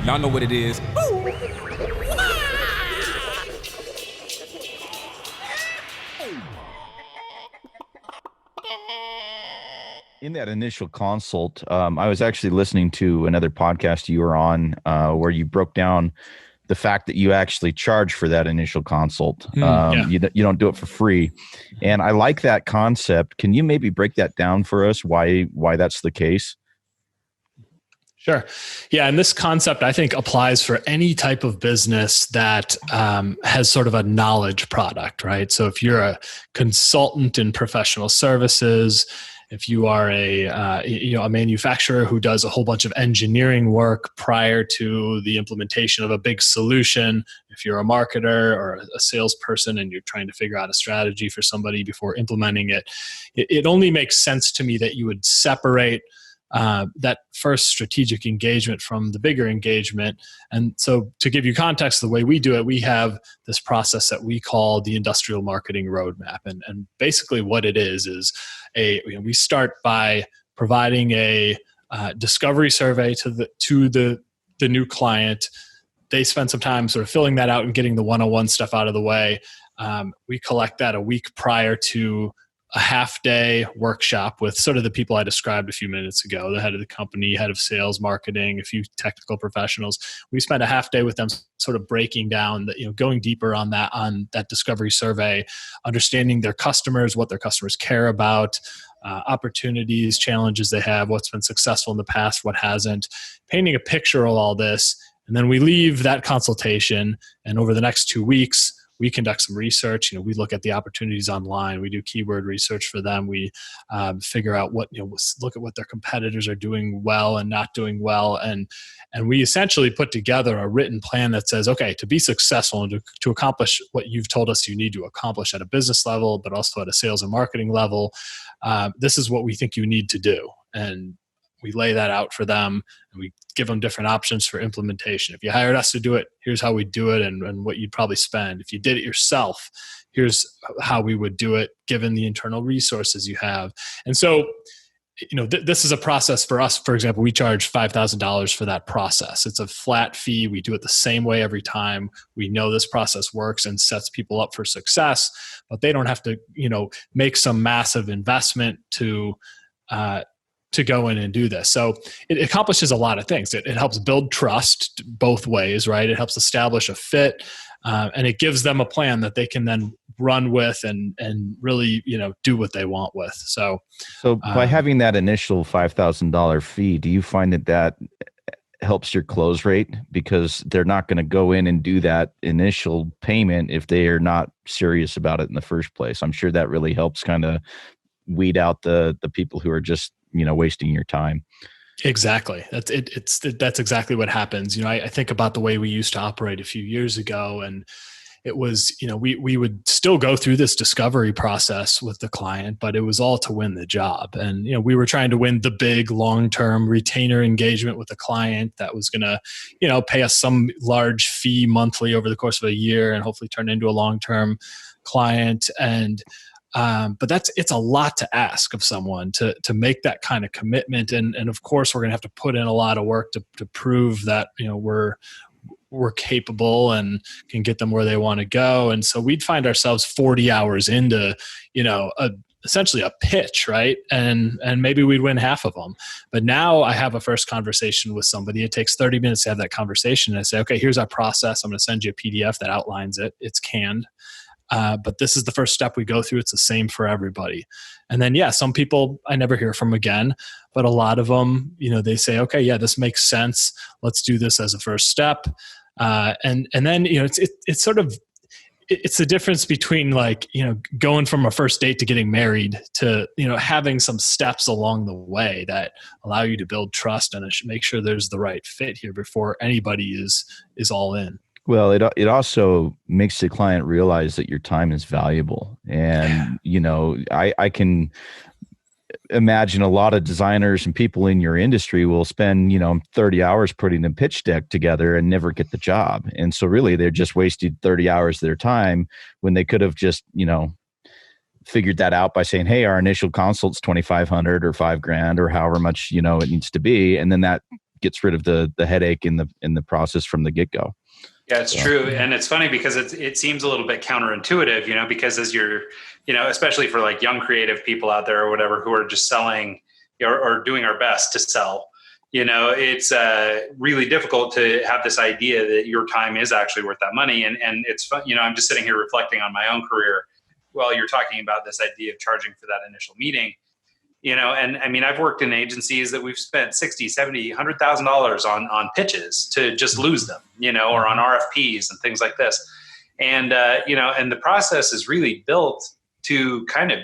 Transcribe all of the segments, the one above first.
Y'all know what it is. In that initial consult, I was actually listening to another podcast you were on where you broke down the fact that you actually charge for that initial consult. You don't do it for free. And I like that concept. Can you maybe break that down for us, why that's the case? Sure. Yeah. And this concept, I think, applies for any type of business that has sort of a knowledge product, right? So if you're a consultant in professional services, if you are a manufacturer who does a whole bunch of engineering work prior to the implementation of a big solution, if you're a marketer or a salesperson and you're trying to figure out a strategy for somebody before implementing it, it only makes sense to me that you would separate that first strategic engagement from the bigger engagement. And so to give you context, the way we do it, we have this process that we call the industrial marketing roadmap. And basically what it is we start by providing a discovery survey to the new client. They spend some time sort of filling that out and getting the one-on-one stuff out of the way. We collect that a week prior to a half-day workshop with sort of the people I described a few minutes ago, the head of the company, head of sales, marketing, a few technical professionals. We spent a half day with them sort of breaking down, going deeper on that discovery survey, understanding their customers, what their customers care about, opportunities, challenges they have, what's been successful in the past, what hasn't, painting a picture of all this. And then we leave that consultation, and over the next 2 weeks, we conduct some research. We look at the opportunities online. We do keyword research for them. We figure out look at what their competitors are doing well and not doing well. And we essentially put together a written plan that says, okay, to be successful and to accomplish what you've told us you need to accomplish at a business level, but also at a sales and marketing level, this is what we think you need to do. And we lay that out for them, and we give them different options for implementation. If you hired us to do it, here's how we do it and what you'd probably spend. If you did it yourself, here's how we would do it given the internal resources you have. And so, this is a process for us. For example, we charge $5,000 for that process. It's a flat fee. We do it the same way every time. We know this process works and sets people up for success, but they don't have to, make some massive investment to go in and do this. So it accomplishes a lot of things. It helps build trust both ways, right? It helps establish a fit, and it gives them a plan that they can then run with and really, do what they want with. So by having that initial $5,000 fee, do you find that helps your close rate? Because they're not going to go in and do that initial payment if they are not serious about it in the first place. I'm sure that really helps kind of weed out the people who are just wasting your time. Exactly. That's exactly what happens. I think about the way we used to operate a few years ago, and it was, we would still go through this discovery process with the client, but it was all to win the job. And, we were trying to win the big long-term retainer engagement with the client that was going to, pay us some large fee monthly over the course of a year and hopefully turn into a long-term client. And, but it's a lot to ask of someone to make that kind of commitment. And of course, we're going to have to put in a lot of work to prove that, we're capable and can get them where they want to go. And so we'd find ourselves 40 hours into, essentially a pitch, right? And maybe we'd win half of them. But now I have a first conversation with somebody. It takes 30 minutes to have that conversation. And I say, okay, here's our process. I'm going to send you a PDF that outlines it. It's canned. But this is the first step we go through. It's the same for everybody. And then, some people I never hear from again, but a lot of them, they say, okay, yeah, this makes sense. Let's do this as a first step. And then, it's sort of, it's the difference between going from a first date to getting married to, having some steps along the way that allow you to build trust and make sure there's the right fit here before anybody is all in. Well, it also makes the client realize that your time is valuable. And, I can imagine a lot of designers and people in your industry will spend, 30 hours putting a pitch deck together and never get the job. And so really they're just wasted 30 hours of their time when they could have just, figured that out by saying, hey, our initial consult's $2,500 or $5,000 or however much, it needs to be. And then that gets rid of the headache in the process from the get-go. Yeah, it's true. And it's funny because it seems a little bit counterintuitive, because as you're, especially for like young creative people out there or whatever, who are just selling or doing our best to sell, it's really difficult to have this idea that your time is actually worth that money. And it's fun, I'm just sitting here reflecting on my own career while you're talking about this idea of charging for that initial meeting. And I mean, I've worked in agencies that we've spent $60,000, $70,000, $100,000 on pitches to just lose them, or on RFPs and things like this. And, and the process is really built to kind of,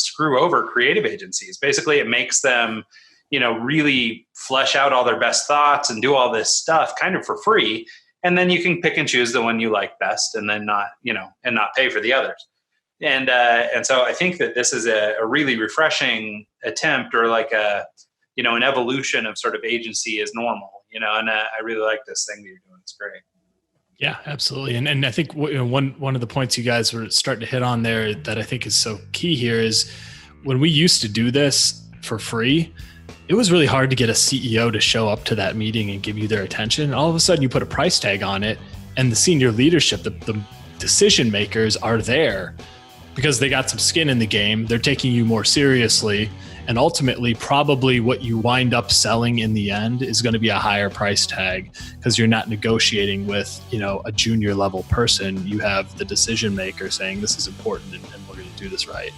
screw over creative agencies. Basically, it makes them, really flesh out all their best thoughts and do all this stuff kind of for free. And then you can pick and choose the one you like best and then not, and not pay for the others. And so I think that this is a really refreshing attempt, or like an evolution of sort of agency as normal, and I really like this thing that you're doing. It's great. Yeah, absolutely. And I think one of the points you guys were starting to hit on there that I think is so key here is when we used to do this for free, it was really hard to get a CEO to show up to that meeting and give you their attention. And all of a sudden you put a price tag on it, and the senior leadership, the decision makers are there because they got some skin in the game. They're taking you more seriously. And ultimately, probably what you wind up selling in the end is going to be a higher price tag, because you're not negotiating with, a junior level person. You have the decision maker saying, this is important and we're going to do this right.